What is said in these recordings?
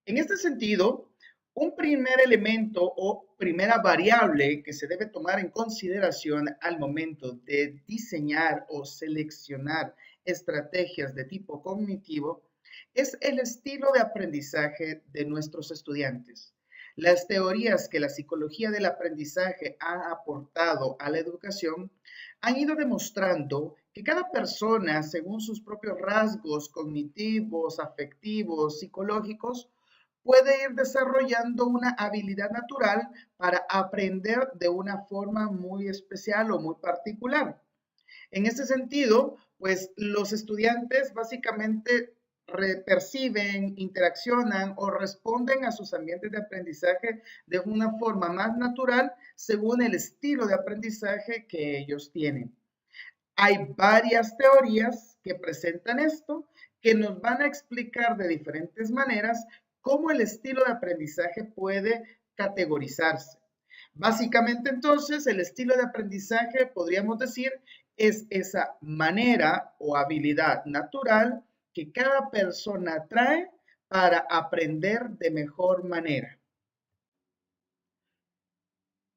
En este sentido, un primer elemento o primera variable que se debe tomar en consideración al momento de diseñar o seleccionar estrategias de tipo cognitivo es el estilo de aprendizaje de nuestros estudiantes. Las teorías que la psicología del aprendizaje ha aportado a la educación han ido demostrando que cada persona, según sus propios rasgos cognitivos, afectivos, psicológicos, puede ir desarrollando una habilidad natural para aprender de una forma muy especial o muy particular. En este sentido, pues los estudiantes básicamente perciben, interaccionan o responden a sus ambientes de aprendizaje de una forma más natural según el estilo de aprendizaje que ellos tienen. Hay varias teorías que presentan esto, que nos van a explicar de diferentes maneras cómo el estilo de aprendizaje puede categorizarse. Básicamente, entonces, el estilo de aprendizaje, podríamos decir, es esa manera o habilidad natural que cada persona trae para aprender de mejor manera.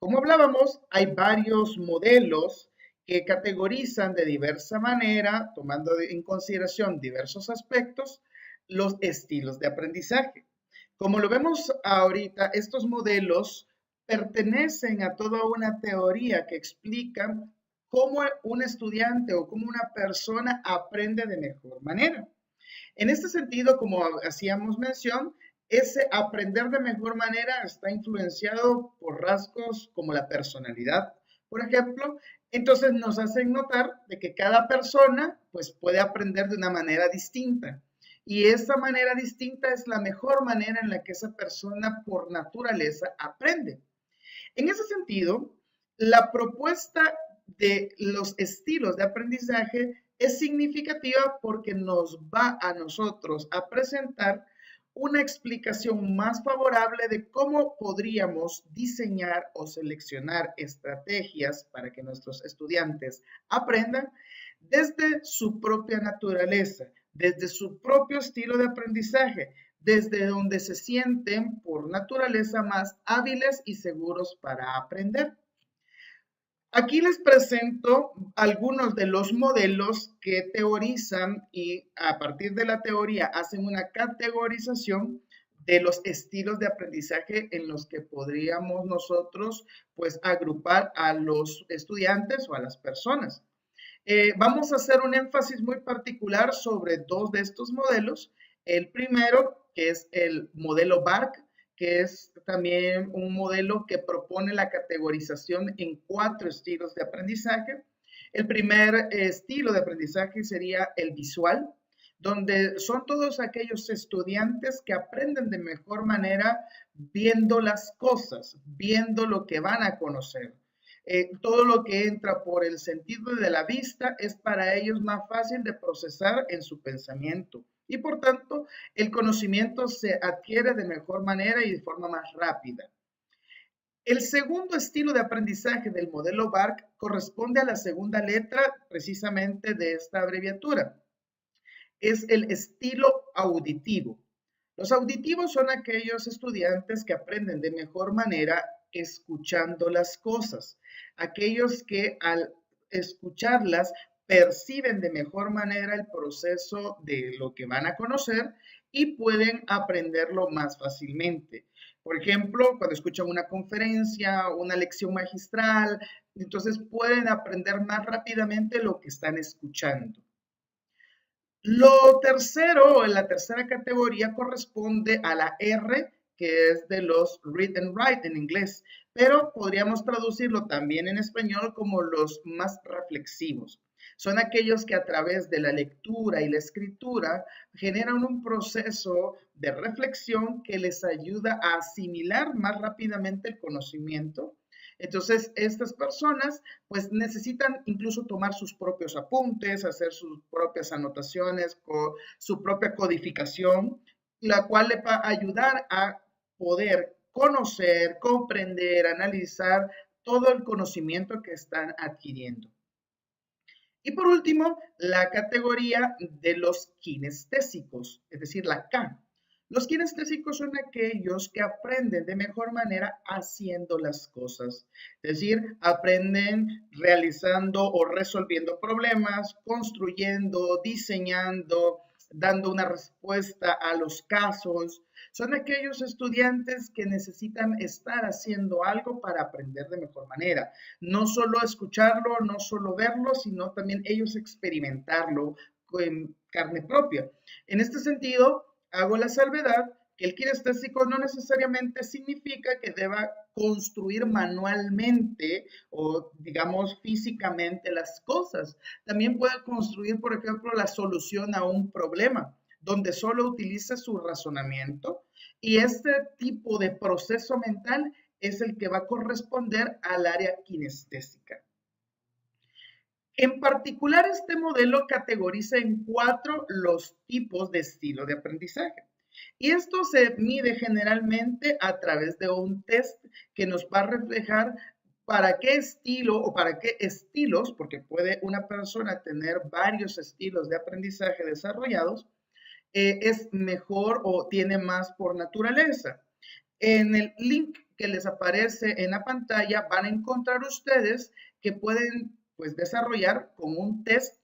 Como hablábamos, hay varios modelos que categorizan de diversa manera, tomando en consideración diversos aspectos, los estilos de aprendizaje. Como lo vemos ahorita, estos modelos pertenecen a toda una teoría que explica cómo un estudiante o cómo una persona aprende de mejor manera. En este sentido, como hacíamos mención, ese aprender de mejor manera está influenciado por rasgos como la personalidad, por ejemplo. Entonces nos hacen notar de que cada persona pues puede aprender de una manera distinta. Y esa manera distinta es la mejor manera en la que esa persona por naturaleza aprende. En ese sentido, la propuesta de los estilos de aprendizaje es significativa porque nos va a nosotros a presentar una explicación más favorable de cómo podríamos diseñar o seleccionar estrategias para que nuestros estudiantes aprendan desde su propia naturaleza, desde su propio estilo de aprendizaje, desde donde se sienten por naturaleza más hábiles y seguros para aprender. Aquí les presento algunos de los modelos que teorizan y a partir de la teoría hacen una categorización de los estilos de aprendizaje en los que podríamos nosotros pues agrupar a los estudiantes o a las personas. Vamos a hacer un énfasis muy particular sobre dos de estos modelos. El primero, que es el modelo BARC, que es también un modelo que propone la categorización en cuatro estilos de aprendizaje. El primer estilo de aprendizaje sería el visual, donde son todos aquellos estudiantes que aprenden de mejor manera viendo las cosas, viendo lo que van a conocer. Todo lo que entra por el sentido de la vista es para ellos más fácil de procesar en su pensamiento y por tanto el conocimiento se adquiere de mejor manera y de forma más rápida. El segundo estilo de aprendizaje del modelo BARC corresponde a la segunda letra precisamente de esta abreviatura. Es el estilo auditivo. Los auditivos son aquellos estudiantes que aprenden de mejor manera escuchando las cosas, aquellos que al escucharlas perciben de mejor manera el proceso de lo que van a conocer y pueden aprenderlo más fácilmente. Por ejemplo, cuando escuchan una conferencia, una lección magistral, entonces pueden aprender más rápidamente lo que están escuchando. Lo tercero, en la tercera categoría, corresponde a la R, que es de los read and write en inglés, pero podríamos traducirlo también en español como los más reflexivos. Son aquellos que a través de la lectura y la escritura generan un proceso de reflexión que les ayuda a asimilar más rápidamente el conocimiento. Entonces, estas personas pues necesitan incluso tomar sus propios apuntes, hacer sus propias anotaciones, su propia codificación, la cual le va a ayudar a poder conocer, comprender, analizar todo el conocimiento que están adquiriendo. Y por último, la categoría de los kinestésicos, es decir, la K. Los kinestésicos son aquellos que aprenden de mejor manera haciendo las cosas, es decir, aprenden realizando o resolviendo problemas, construyendo, diseñando, dando una respuesta a los casos. Son aquellos estudiantes que necesitan estar haciendo algo para aprender de mejor manera. No solo escucharlo, no solo verlo, sino también ellos experimentarlo en carne propia. En este sentido, hago la salvedad que el kinestésico no necesariamente significa que deba construir manualmente o, digamos, físicamente las cosas. También puede construir, por ejemplo, la solución a un problema, donde solo utilice su razonamiento y este tipo de proceso mental es el que va a corresponder al área kinestésica. En particular, este modelo categoriza en 4 los tipos de estilo de aprendizaje. Y esto se mide generalmente a través de un test que nos va a reflejar para qué estilo o para qué estilos, porque puede una persona tener varios estilos de aprendizaje desarrollados, es mejor o tiene más por naturaleza. En el link que les aparece en la pantalla van a encontrar ustedes que pueden pues desarrollar con un test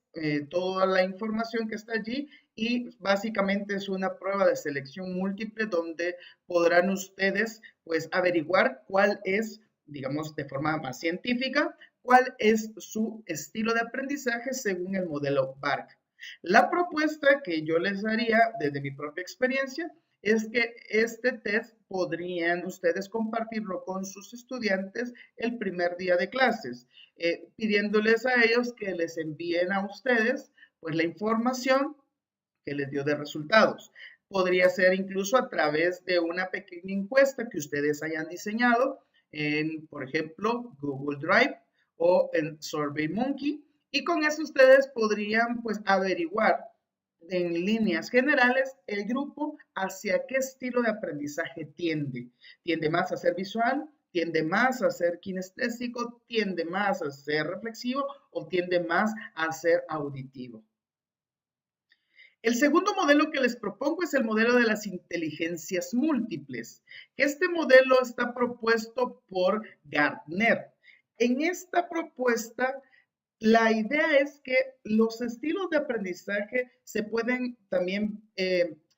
toda la información que está allí y básicamente es una prueba de selección múltiple donde podrán ustedes pues averiguar cuál es, digamos de forma más científica, cuál es su estilo de aprendizaje según el modelo BARC. La propuesta que yo les haría desde mi propia experiencia es que este test podrían ustedes compartirlo con sus estudiantes el primer día de clases, pidiéndoles a ellos que les envíen a ustedes pues la información que les dio de resultados. Podría ser incluso a través de una pequeña encuesta que ustedes hayan diseñado en, por ejemplo, Google Drive o en SurveyMonkey. Y con eso ustedes podrían pues averiguar en líneas generales el grupo hacia qué estilo de aprendizaje tiende. ¿Tiende más a ser visual? ¿Tiende más a ser kinestésico? ¿Tiende más a ser reflexivo? ¿O tiende más a ser auditivo? El segundo modelo que les propongo es el modelo de las inteligencias múltiples. Este modelo está propuesto por Gartner. En esta propuesta, la idea es que los estilos de aprendizaje se pueden también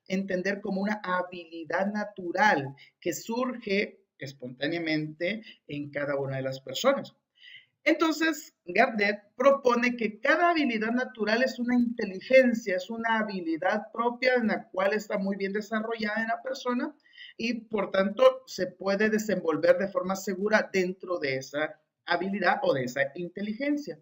entender como una habilidad natural que surge espontáneamente en cada una de las personas. Entonces, Gardner propone que cada habilidad natural es una inteligencia, es una habilidad propia en la cual está muy bien desarrollada en la persona y por tanto se puede desenvolver de forma segura dentro de esa habilidad o de esa inteligencia.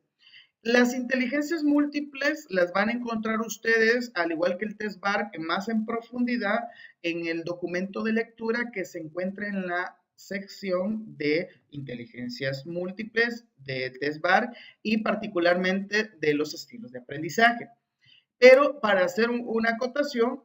Las inteligencias múltiples las van a encontrar ustedes, al igual que el test BARC, más en profundidad en el documento de lectura que se encuentra en la sección de inteligencias múltiples de test BARC y particularmente de los estilos de aprendizaje. Pero para hacer una acotación,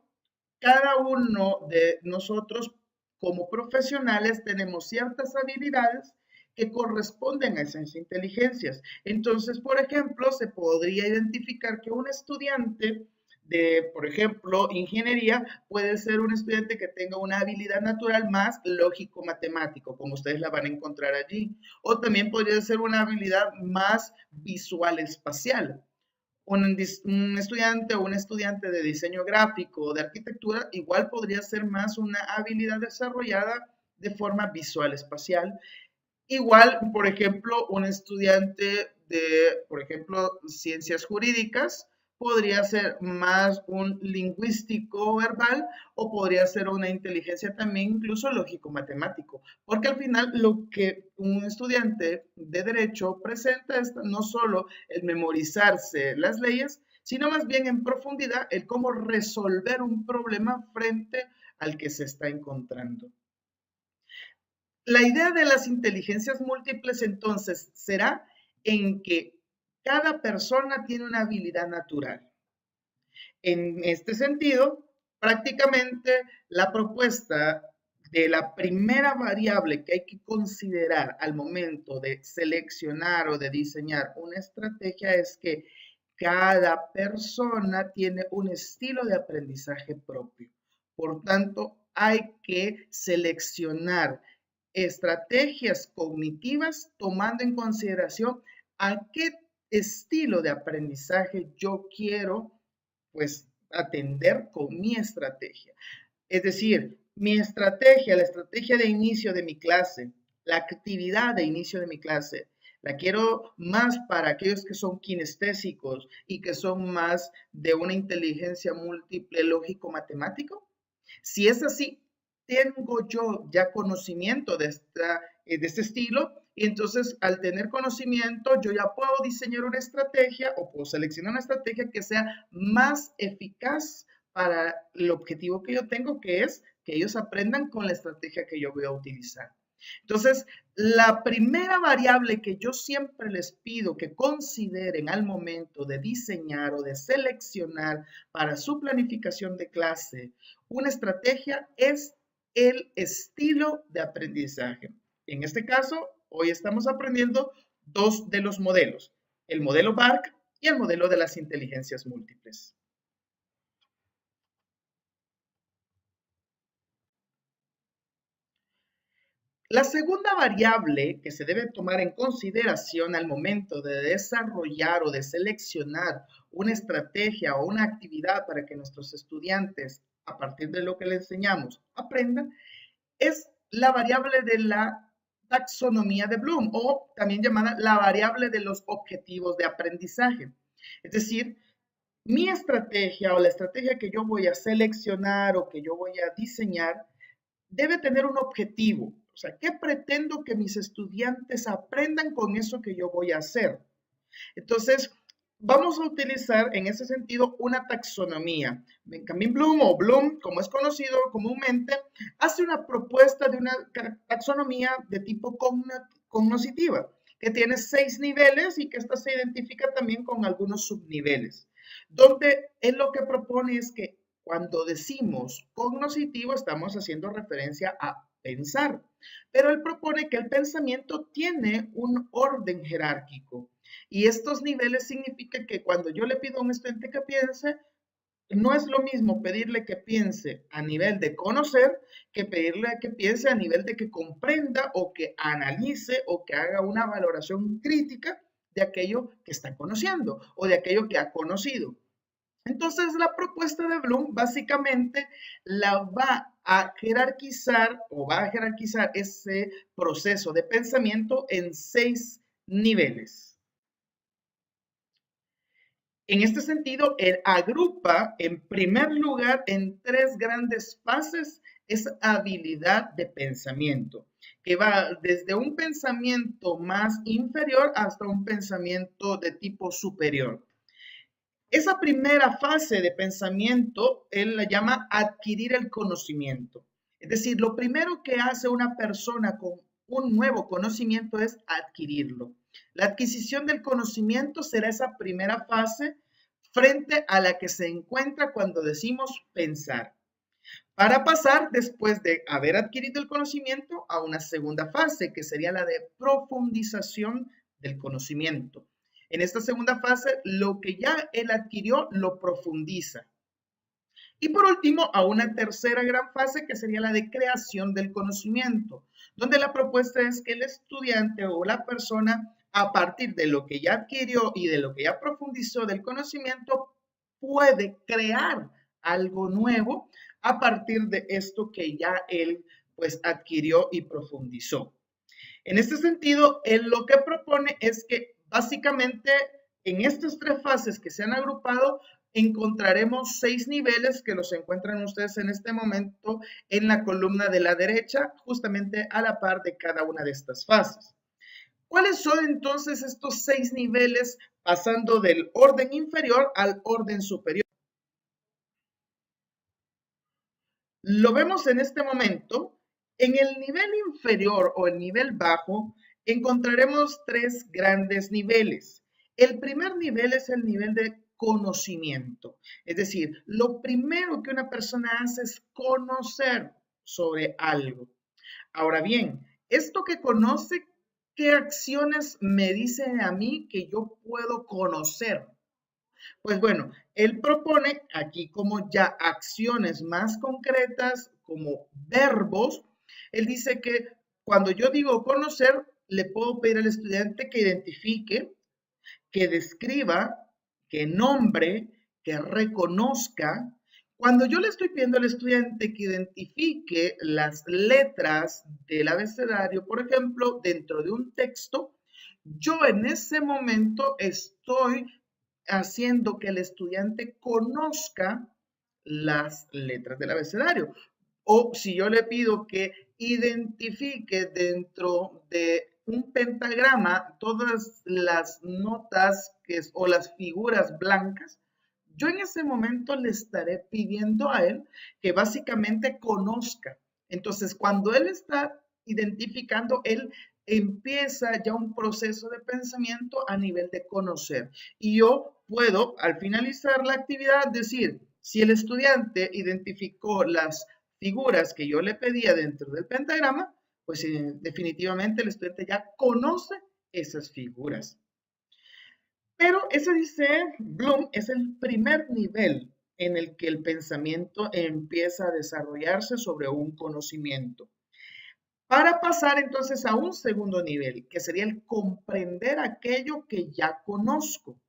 cada uno de nosotros como profesionales tenemos ciertas habilidades que corresponden a esas inteligencias. Entonces, por ejemplo, se podría identificar que un estudiante de, por ejemplo, ingeniería puede ser un estudiante que tenga una habilidad natural más lógico-matemático, como ustedes la van a encontrar allí. O también podría ser una habilidad más visual-espacial. Un estudiante o un estudiante de diseño gráfico o de arquitectura igual podría ser más una habilidad desarrollada de forma visual espacial. Igual, por ejemplo, un estudiante de, por ejemplo, ciencias jurídicas podría ser más un lingüístico verbal o podría ser una inteligencia también incluso lógico-matemático, porque al final lo que un estudiante de derecho presenta es no solo el memorizarse las leyes, sino más bien en profundidad el cómo resolver un problema frente al que se está encontrando. La idea de las inteligencias múltiples entonces será en que cada persona tiene una habilidad natural. En este sentido, prácticamente la propuesta de la primera variable que hay que considerar al momento de seleccionar o de diseñar una estrategia es que cada persona tiene un estilo de aprendizaje propio. Por tanto, hay que seleccionar estrategias cognitivas tomando en consideración a qué estilo de aprendizaje yo quiero pues atender con mi estrategia. Es decir, mi estrategia, la estrategia de inicio de mi clase, la actividad de inicio de mi clase, la quiero más para aquellos que son kinestésicos y que son más de una inteligencia múltiple lógico-matemático. Si es así, tengo yo ya conocimiento de este estilo y entonces al tener conocimiento yo ya puedo diseñar una estrategia o puedo seleccionar una estrategia que sea más eficaz para el objetivo que yo tengo, que es que ellos aprendan con la estrategia que yo voy a utilizar. Entonces, la primera variable que yo siempre les pido que consideren al momento de diseñar o de seleccionar para su planificación de clase una estrategia es el estilo de aprendizaje. En este caso, hoy estamos aprendiendo dos de los modelos, el modelo BARC y el modelo de las inteligencias múltiples. La segunda variable que se debe tomar en consideración al momento de desarrollar o de seleccionar una estrategia o una actividad para que nuestros estudiantes, a partir de lo que les enseñamos, aprendan, es la variable de la taxonomía de Bloom o también llamada la variable de los objetivos de aprendizaje. Es decir, mi estrategia o la estrategia que yo voy a seleccionar o que yo voy a diseñar debe tener un objetivo. O sea, ¿qué pretendo que mis estudiantes aprendan con eso que yo voy a hacer? Entonces, vamos a utilizar en ese sentido una taxonomía. Benjamin Bloom o Bloom, como es conocido comúnmente, hace una propuesta de una taxonomía de tipo cognitiva, que tiene 6 niveles y que esta se identifica también con algunos subniveles, donde él lo que propone es que cuando decimos cognitivo estamos haciendo referencia a pensar, pero él propone que el pensamiento tiene un orden jerárquico. Y estos niveles significan que cuando yo le pido a un estudiante que piense, no es lo mismo pedirle que piense a nivel de conocer que pedirle que piense a nivel de que comprenda o que analice o que haga una valoración crítica de aquello que está conociendo o de aquello que ha conocido. Entonces, la propuesta de Bloom básicamente la va a jerarquizar o va a jerarquizar ese proceso de pensamiento en 6 niveles. En este sentido, él agrupa en primer lugar en 3 grandes fases esa habilidad de pensamiento, que va desde un pensamiento más inferior hasta un pensamiento de tipo superior. Esa primera fase de pensamiento, él la llama adquirir el conocimiento. Es decir, lo primero que hace una persona con un nuevo conocimiento es adquirirlo. La adquisición del conocimiento será esa primera fase frente a la que se encuentra cuando decimos pensar, para pasar después de haber adquirido el conocimiento a una segunda fase, que sería la de profundización del conocimiento. En esta segunda fase, lo que ya él adquirió lo profundiza. Y por último, a una tercera gran fase que sería la de creación del conocimiento, donde la propuesta es que el estudiante o la persona, a partir de lo que ya adquirió y de lo que ya profundizó del conocimiento, puede crear algo nuevo a partir de esto que ya él pues adquirió y profundizó. En este sentido, él lo que propone es que básicamente en estas 3 fases que se han agrupado, encontraremos 6 niveles que los encuentran ustedes en este momento en la columna de la derecha, justamente a la par de cada una de estas fases. ¿Cuáles son entonces estos 6 niveles pasando del orden inferior al orden superior? Lo vemos en este momento. En el nivel inferior o el nivel bajo encontraremos 3 grandes niveles. El primer nivel es el nivel de conocimiento. Es decir, lo primero que una persona hace es conocer sobre algo. Ahora bien, esto que conoce, ¿qué acciones me dicen a mí que yo puedo conocer? Pues bueno, él propone aquí como ya acciones más concretas, como verbos. Él dice que cuando yo digo conocer, le puedo pedir al estudiante que identifique, que describa, que nombre, que reconozca. Cuando yo le estoy pidiendo al estudiante que identifique las letras del abecedario, por ejemplo, dentro de un texto, yo en ese momento estoy haciendo que el estudiante conozca las letras del abecedario. O si yo le pido que identifique dentro de un pentagrama todas las notas o las figuras blancas, yo en ese momento le estaré pidiendo a él que básicamente conozca. Entonces, cuando él está identificando, él empieza ya un proceso de pensamiento a nivel de conocer. Y yo puedo, al finalizar la actividad, decir, si el estudiante identificó las figuras que yo le pedía dentro del pentagrama, pues definitivamente el estudiante ya conoce esas figuras. Pero ese dice Bloom es el primer nivel en el que el pensamiento empieza a desarrollarse sobre un conocimiento. Para pasar entonces a un segundo nivel, que sería el comprender aquello que ya conozco.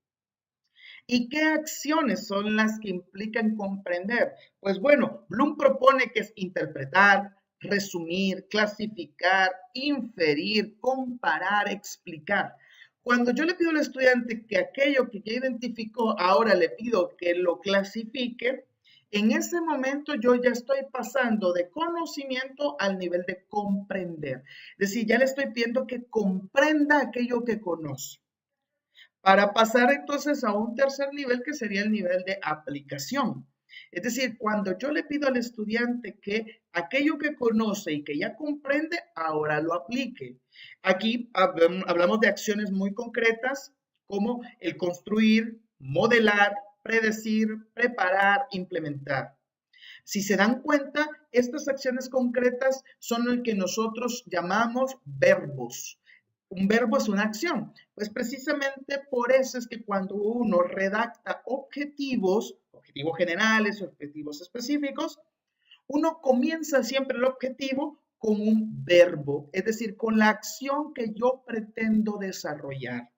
¿Y qué acciones son las que implican comprender? Pues bueno, Bloom propone que es interpretar, resumir, clasificar, inferir, comparar, explicar. Cuando yo le pido al estudiante que aquello que ya identificó, ahora le pido que lo clasifique, en ese momento yo ya estoy pasando de conocimiento al nivel de comprender. Es decir, ya le estoy pidiendo que comprenda aquello que conoce. Para pasar entonces a un tercer nivel que sería el nivel de aplicación. Es decir, cuando yo le pido al estudiante que aquello que conoce y que ya comprende, ahora lo aplique. Aquí hablamos de acciones muy concretas como el construir, modelar, predecir, preparar, implementar. Si se dan cuenta, estas acciones concretas son lo que nosotros llamamos verbos. Un verbo es una acción. Pues precisamente por eso es que cuando uno redacta objetivos, objetivos generales, objetivos específicos, uno comienza siempre el objetivo con un verbo, es decir, con la acción que yo pretendo desarrollar.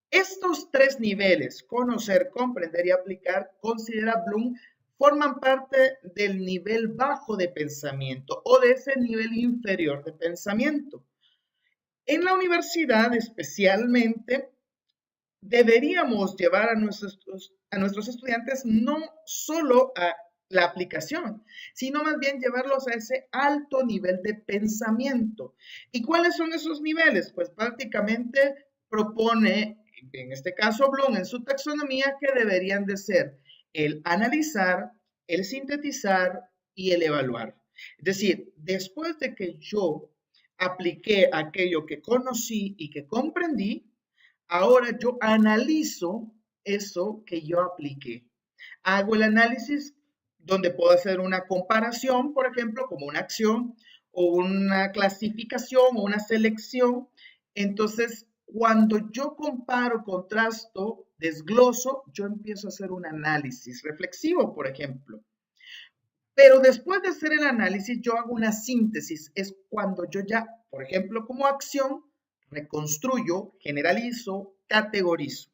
Estos tres niveles, conocer, comprender y aplicar, considera Bloom, forman parte del nivel bajo de pensamiento o de ese nivel inferior de pensamiento. En la universidad especialmente, deberíamos llevar a nuestros estudiantes no solo a la aplicación, sino más bien llevarlos a ese alto nivel de pensamiento. ¿Y cuáles son esos niveles? Pues prácticamente propone, en este caso Bloom, en su taxonomía, que deberían de ser el analizar, el sintetizar y el evaluar. Es decir, después de que yo apliqué aquello que conocí y que comprendí, ahora yo analizo eso que yo apliqué. Hago el análisis donde puedo hacer una comparación, por ejemplo, como una acción o una clasificación o una selección. Entonces, cuando yo comparo, contrasto, desgloso, yo empiezo a hacer un análisis reflexivo, por ejemplo. Pero después de hacer el análisis, yo hago una síntesis. Es cuando yo ya, por ejemplo, como acción, reconstruyo, generalizo, categorizo.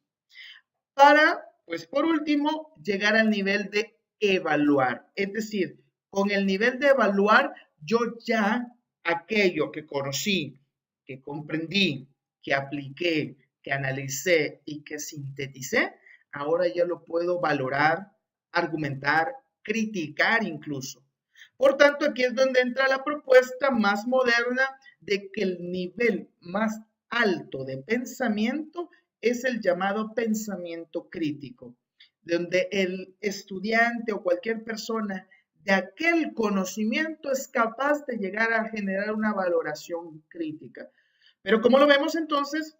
Para, pues por último, llegar al nivel de evaluar. Es decir, con el nivel de evaluar, yo ya aquello que conocí, que comprendí, que apliqué, que analicé y que sinteticé, ahora ya lo puedo valorar, argumentar, criticar incluso. Por tanto, aquí es donde entra la propuesta más moderna de que el nivel más alto de pensamiento es el llamado pensamiento crítico, donde el estudiante o cualquier persona de aquel conocimiento es capaz de llegar a generar una valoración crítica. Pero como lo vemos entonces,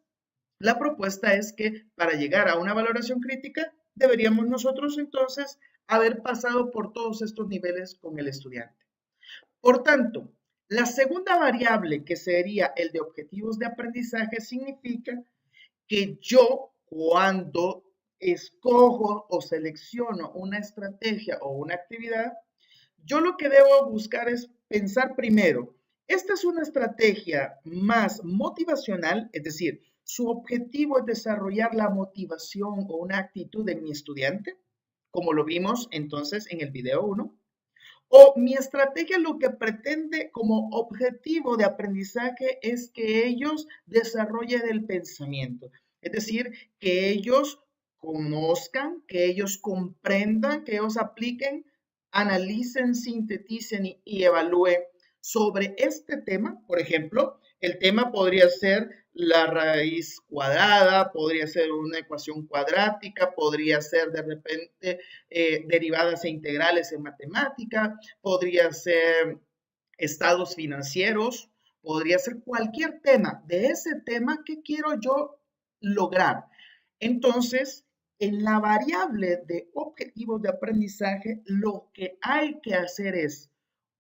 la propuesta es que para llegar a una valoración crítica, deberíamos nosotros entonces haber pasado por todos estos niveles con el estudiante. Por tanto, la segunda variable, que sería el de objetivos de aprendizaje, significa que yo, cuando escojo o selecciono una estrategia o una actividad, yo lo que debo buscar es pensar primero, ¿esta es una estrategia más motivacional? Es decir, ¿su objetivo es desarrollar la motivación o una actitud en mi estudiante? Como lo vimos entonces en el video 1. O mi estrategia lo que pretende como objetivo de aprendizaje es que ellos desarrollen el pensamiento. Es decir, que ellos conozcan, que ellos comprendan, que ellos apliquen, analicen, sinteticen y evalúen sobre este tema. Por ejemplo, el tema podría ser la raíz cuadrada, podría ser una ecuación cuadrática, podría ser de repente derivadas e integrales en matemática, podría ser estados financieros, podría ser cualquier tema. De ese tema, ¿qué quiero yo lograr? Entonces, en la variable de objetivos de aprendizaje, lo que hay que hacer es,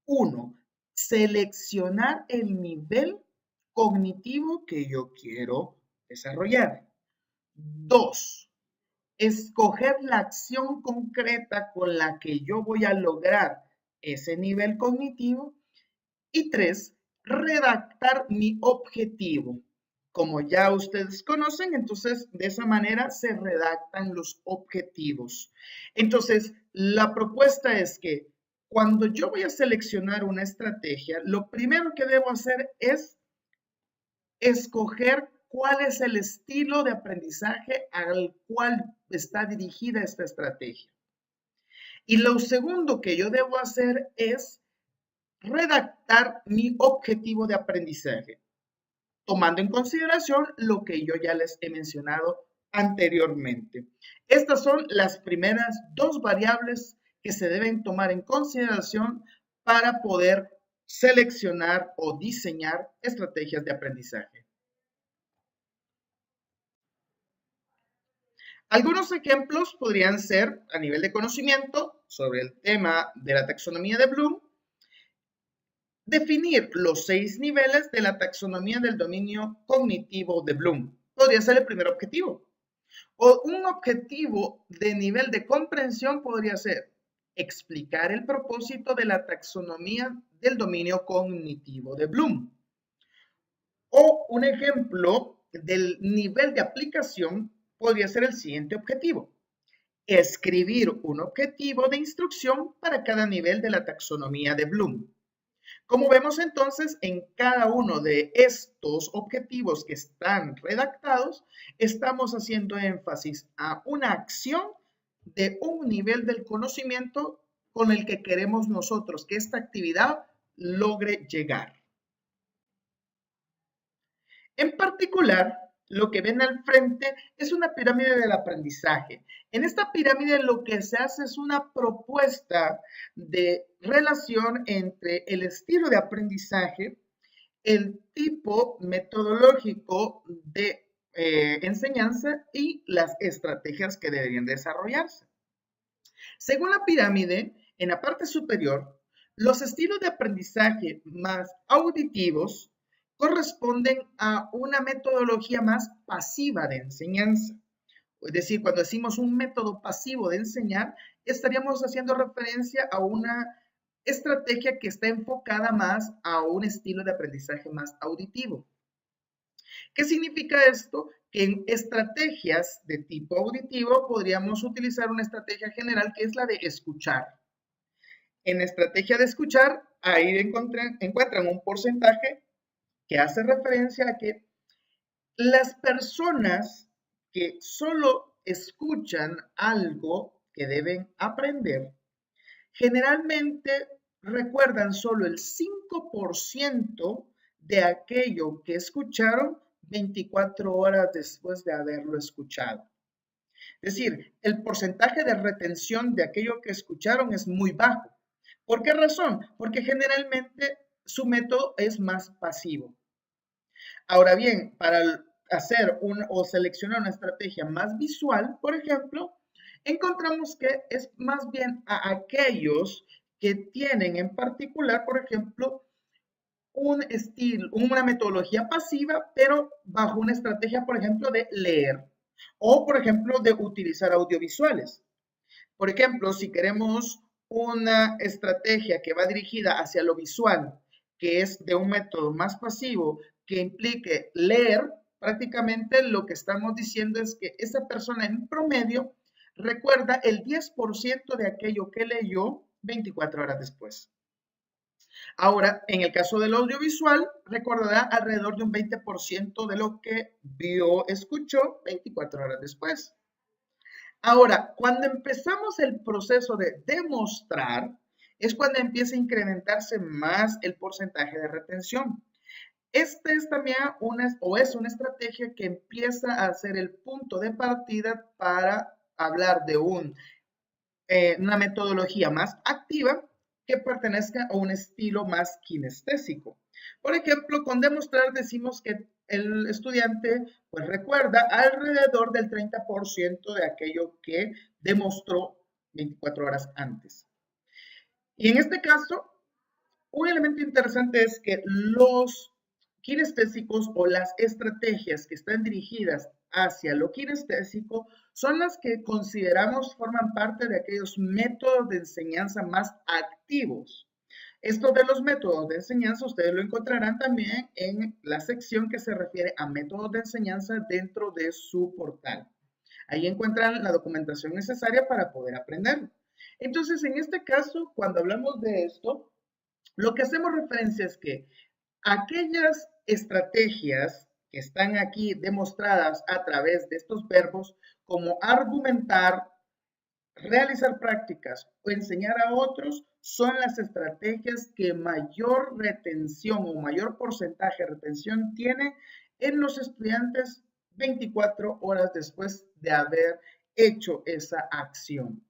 uno, seleccionar el nivel cognitivo que yo quiero desarrollar. Dos, escoger la acción concreta con la que yo voy a lograr ese nivel cognitivo. Y tres, redactar mi objetivo. Como ya ustedes conocen, entonces de esa manera se redactan los objetivos. Entonces, la propuesta es que cuando yo voy a seleccionar una estrategia, lo primero que debo hacer es escoger cuál es el estilo de aprendizaje al cual está dirigida esta estrategia. Y lo segundo que yo debo hacer es redactar mi objetivo de aprendizaje, tomando en consideración lo que yo ya les he mencionado anteriormente. Estas son las primeras dos variables que se deben tomar en consideración para poder seleccionar o diseñar estrategias de aprendizaje. Algunos ejemplos podrían ser a nivel de conocimiento sobre el tema de la taxonomía de Bloom, definir los 6 niveles de la taxonomía del dominio cognitivo de Bloom. Podría ser el primer objetivo. O un objetivo de nivel de comprensión podría ser explicar el propósito de la taxonomía del dominio cognitivo de Bloom. O un ejemplo del nivel de aplicación podría ser el siguiente objetivo. Escribir un objetivo de instrucción para cada nivel de la taxonomía de Bloom. Como vemos entonces, en cada uno de estos objetivos que están redactados, estamos haciendo énfasis a una acción de un nivel del conocimiento con el que queremos nosotros que esta actividad logre llegar. En particular, lo que ven al frente es una pirámide del aprendizaje. En esta pirámide lo que se hace es una propuesta de relación entre el estilo de aprendizaje, el tipo metodológico de enseñanza y las estrategias que deberían desarrollarse. Según la pirámide, en la parte superior, los estilos de aprendizaje más auditivos corresponden a una metodología más pasiva de enseñanza. Es decir, cuando decimos un método pasivo de enseñar, estaríamos haciendo referencia a una estrategia que está enfocada más a un estilo de aprendizaje más auditivo. ¿Qué significa esto? Que en estrategias de tipo auditivo podríamos utilizar una estrategia general que es la de escuchar. En estrategia de escuchar, ahí encuentran un porcentaje que hace referencia a que las personas que solo escuchan algo que deben aprender, generalmente recuerdan solo el 5% de aquello que escucharon 24 horas después de haberlo escuchado. Es decir, el porcentaje de retención de aquello que escucharon es muy bajo. ¿Por qué razón? Porque generalmente su método es más pasivo. Ahora bien, para hacer o seleccionar una estrategia más visual, por ejemplo, encontramos que es más bien a aquellos que tienen en particular, por ejemplo, un estilo, una metodología pasiva, pero bajo una estrategia, por ejemplo, de leer. O, por ejemplo, de utilizar audiovisuales. Por ejemplo, si queremos una estrategia que va dirigida hacia lo visual, que es de un método más pasivo, que implique leer, prácticamente lo que estamos diciendo es que esa persona en promedio recuerda el 10% de aquello que leyó 24 horas después. Ahora, en el caso del audiovisual, recordará alrededor de un 20% de lo que vio, escuchó 24 horas después. Ahora, cuando empezamos el proceso de demostrar, es cuando empieza a incrementarse más el porcentaje de retención. Esta es también es una estrategia que empieza a ser el punto de partida para hablar de una metodología más activa que pertenezca a un estilo más kinestésico. Por ejemplo, con demostrar decimos que el estudiante pues recuerda alrededor del 30% de aquello que demostró 24 horas antes. Y en este caso, un elemento interesante es que los kinestésicos o las estrategias que están dirigidas hacia lo kinestésico son las que consideramos forman parte de aquellos métodos de enseñanza más activos. Esto de los métodos de enseñanza ustedes lo encontrarán también en la sección que se refiere a métodos de enseñanza dentro de su portal. Ahí encuentran la documentación necesaria para poder aprender. Entonces, en este caso, cuando hablamos de esto, lo que hacemos referencia es que aquellas estrategias que están aquí demostradas a través de estos verbos, como argumentar, realizar prácticas o enseñar a otros, son las estrategias que mayor retención o mayor porcentaje de retención tiene en los estudiantes 24 horas después de haber hecho esa acción.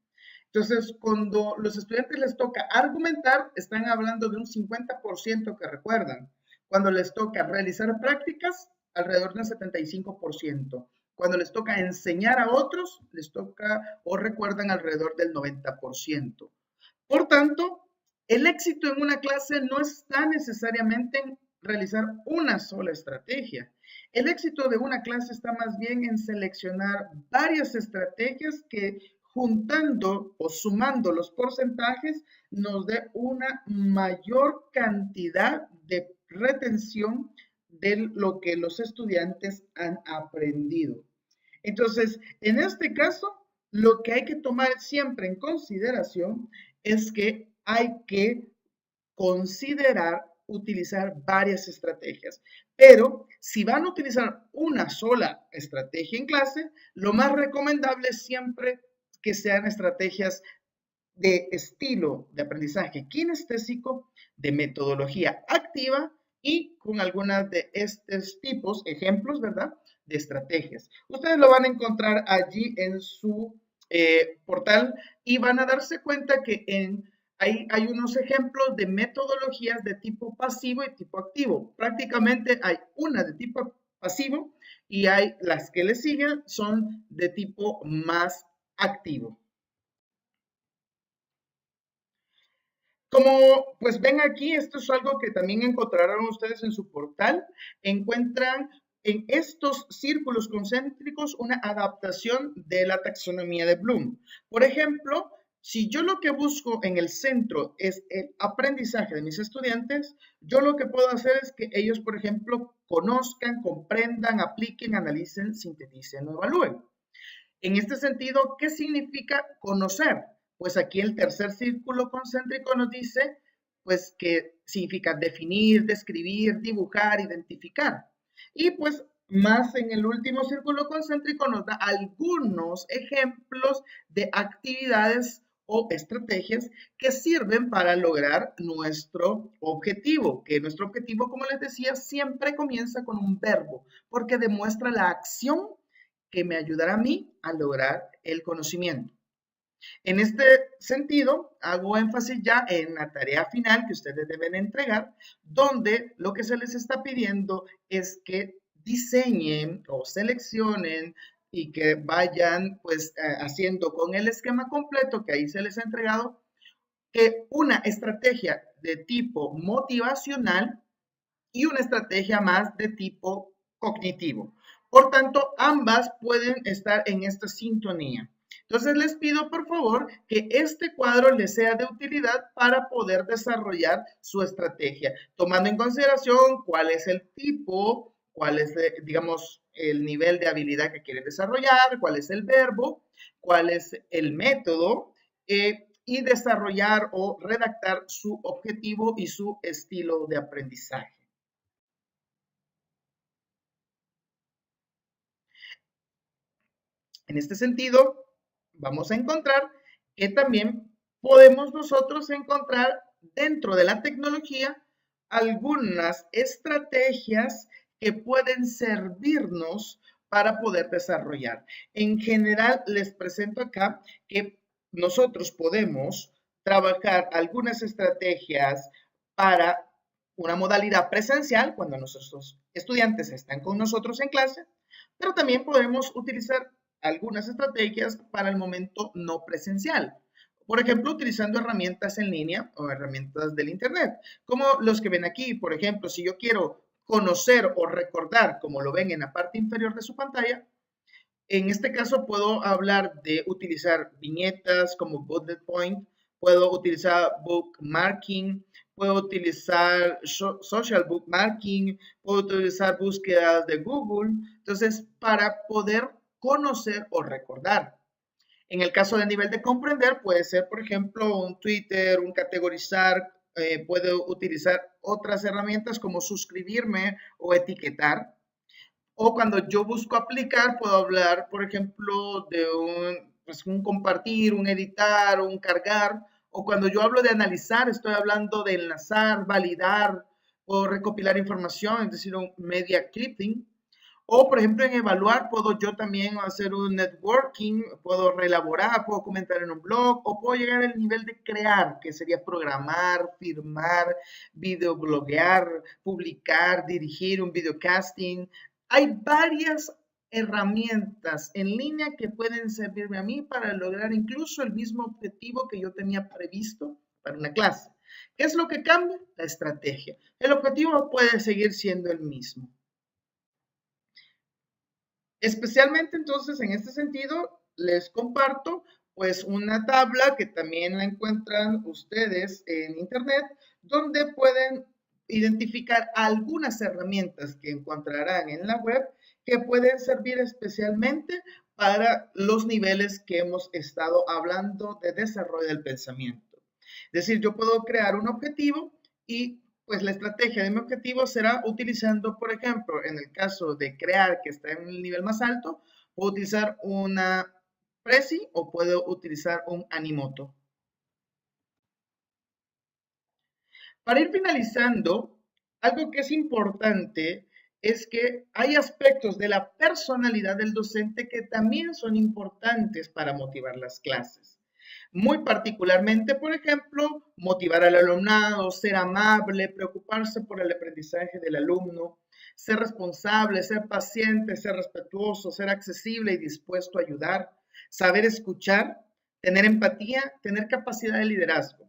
Entonces, cuando los estudiantes les toca argumentar, están hablando de un 50% que recuerdan. Cuando les toca realizar prácticas, alrededor de un 75%. Cuando les toca enseñar a otros, les toca o recuerdan alrededor del 90%. Por tanto, el éxito en una clase no está necesariamente en realizar una sola estrategia. El éxito de una clase está más bien en seleccionar varias estrategias que juntando o sumando los porcentajes nos dé una mayor cantidad de retención de lo que los estudiantes han aprendido. Entonces, en este caso, lo que hay que tomar siempre en consideración es que hay que considerar utilizar varias estrategias. Pero si van a utilizar una sola estrategia en clase, lo más recomendable es siempre que sean estrategias de estilo de aprendizaje kinestésico, de metodología activa y con algunas de estos tipos, ejemplos, ¿verdad? De estrategias. Ustedes lo van a encontrar allí en su portal y van a darse cuenta que hay unos ejemplos de metodologías de tipo pasivo y tipo activo. Prácticamente hay una de tipo pasivo y hay las que le siguen son de tipo más activo. Como pues ven aquí, esto es algo que también encontrarán ustedes en su portal. Encuentran en estos círculos concéntricos una adaptación de la taxonomía de Bloom. Por ejemplo, si yo lo que busco en el centro es el aprendizaje de mis estudiantes, yo lo que puedo hacer es que ellos, por ejemplo, conozcan, comprendan, apliquen, analicen, sinteticen o evalúen. En este sentido, ¿qué significa conocer? Pues aquí el tercer círculo concéntrico nos dice, pues que significa definir, describir, dibujar, identificar. Y pues más en el último círculo concéntrico nos da algunos ejemplos de actividades o estrategias que sirven para lograr nuestro objetivo, que nuestro objetivo, como les decía, siempre comienza con un verbo, porque demuestra la acción que me ayudará a mí a lograr el conocimiento. En este sentido, hago énfasis ya en la tarea final que ustedes deben entregar, donde lo que se les está pidiendo es que diseñen o seleccionen y que vayan pues haciendo con el esquema completo que ahí se les ha entregado, que una estrategia de tipo motivacional y una estrategia más de tipo cognitivo. Por tanto, ambas pueden estar en esta sintonía. Entonces les pido por favor que este cuadro les sea de utilidad para poder desarrollar su estrategia, tomando en consideración cuál es el tipo, cuál es, digamos, el nivel de habilidad que quieren desarrollar, cuál es el verbo, cuál es el método, y desarrollar o redactar su objetivo y su estilo de aprendizaje. En este sentido, vamos a encontrar que también podemos nosotros encontrar dentro de la tecnología algunas estrategias que pueden servirnos para poder desarrollar. En general, les presento acá que nosotros podemos trabajar algunas estrategias para una modalidad presencial, cuando nuestros estudiantes están con nosotros en clase, pero también podemos utilizar algunas estrategias para el momento no presencial. Por ejemplo, utilizando herramientas en línea o herramientas del Internet, como los que ven aquí. Por ejemplo, si yo quiero conocer o recordar, como lo ven en la parte inferior de su pantalla, en este caso puedo hablar de utilizar viñetas como bullet point, puedo utilizar bookmarking, puedo utilizar social bookmarking, puedo utilizar búsquedas de Google, entonces para poder conocer o recordar. En el caso de nivel de comprender, puede ser, por ejemplo, un Twitter, un categorizar, puedo utilizar otras herramientas como suscribirme o etiquetar. O cuando yo busco aplicar, puedo hablar, por ejemplo, de un compartir, un editar, un cargar. O cuando yo hablo de analizar, estoy hablando de enlazar, validar o recopilar información, es decir, un media clipping. O, por ejemplo, en evaluar, puedo yo también hacer un networking, puedo reelaborar, puedo comentar en un blog, o puedo llegar al nivel de crear, que sería programar, firmar, videobloguear, publicar, dirigir un videocasting. Hay varias herramientas en línea que pueden servirme a mí para lograr incluso el mismo objetivo que yo tenía previsto para una clase. ¿Qué es lo que cambia? La estrategia. El objetivo puede seguir siendo el mismo. Especialmente entonces en este sentido les comparto pues una tabla que también la encuentran ustedes en internet donde pueden identificar algunas herramientas que encontrarán en la web que pueden servir especialmente para los niveles que hemos estado hablando de desarrollo del pensamiento. Es decir, yo puedo crear un objetivo y pues la estrategia de mi objetivo será utilizando, por ejemplo, en el caso de crear que está en el nivel más alto, puedo utilizar una Prezi o puedo utilizar un Animoto. Para ir finalizando, algo que es importante es que hay aspectos de la personalidad del docente que también son importantes para motivar las clases. Muy particularmente, por ejemplo, motivar al alumnado, ser amable, preocuparse por el aprendizaje del alumno, ser responsable, ser paciente, ser respetuoso, ser accesible y dispuesto a ayudar, saber escuchar, tener empatía, tener capacidad de liderazgo.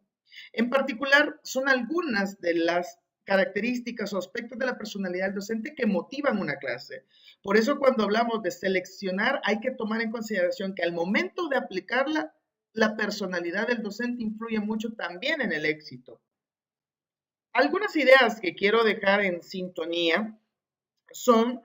En particular, son algunas de las características o aspectos de la personalidad del docente que motivan una clase. Por eso cuando hablamos de seleccionar, hay que tomar en consideración que al momento de aplicarla, la personalidad del docente influye mucho también en el éxito. Algunas ideas que quiero dejar en sintonía son,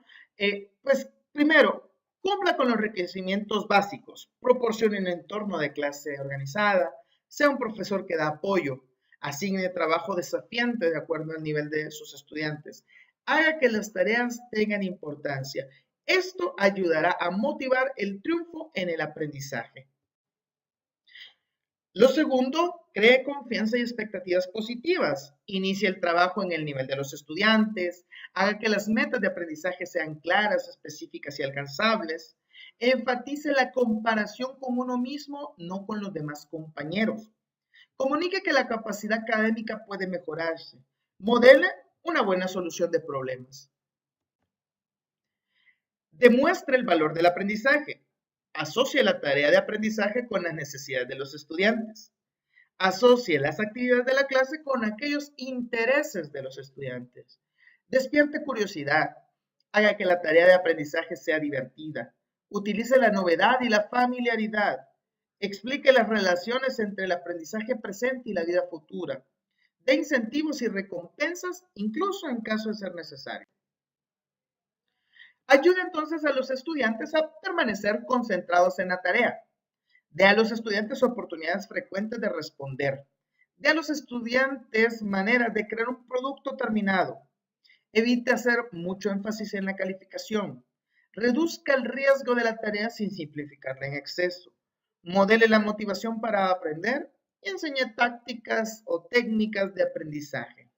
pues, primero, cumpla con los requerimientos básicos, proporcione un entorno de clase organizada, sea un profesor que da apoyo, asigne trabajo desafiante de acuerdo al nivel de sus estudiantes, haga que las tareas tengan importancia. Esto ayudará a motivar el triunfo en el aprendizaje. Lo segundo, cree confianza y expectativas positivas. Inicie el trabajo en el nivel de los estudiantes. Haga que las metas de aprendizaje sean claras, específicas y alcanzables. Enfatice la comparación con uno mismo, no con los demás compañeros. Comunique que la capacidad académica puede mejorarse. Modele una buena solución de problemas. Demuestre el valor del aprendizaje. Asocie la tarea de aprendizaje con las necesidades de los estudiantes. Asocie las actividades de la clase con aquellos intereses de los estudiantes. Despierte curiosidad. Haga que la tarea de aprendizaje sea divertida. Utilice la novedad y la familiaridad. Explique las relaciones entre el aprendizaje presente y la vida futura. De incentivos y recompensas, incluso en caso de ser necesario. Ayude entonces a los estudiantes a permanecer concentrados en la tarea. Dé a los estudiantes oportunidades frecuentes de responder. Dé a los estudiantes maneras de crear un producto terminado. Evite hacer mucho énfasis en la calificación. Reduzca el riesgo de la tarea sin simplificarla en exceso. Modele la motivación para aprender y enseñe tácticas o técnicas de aprendizaje.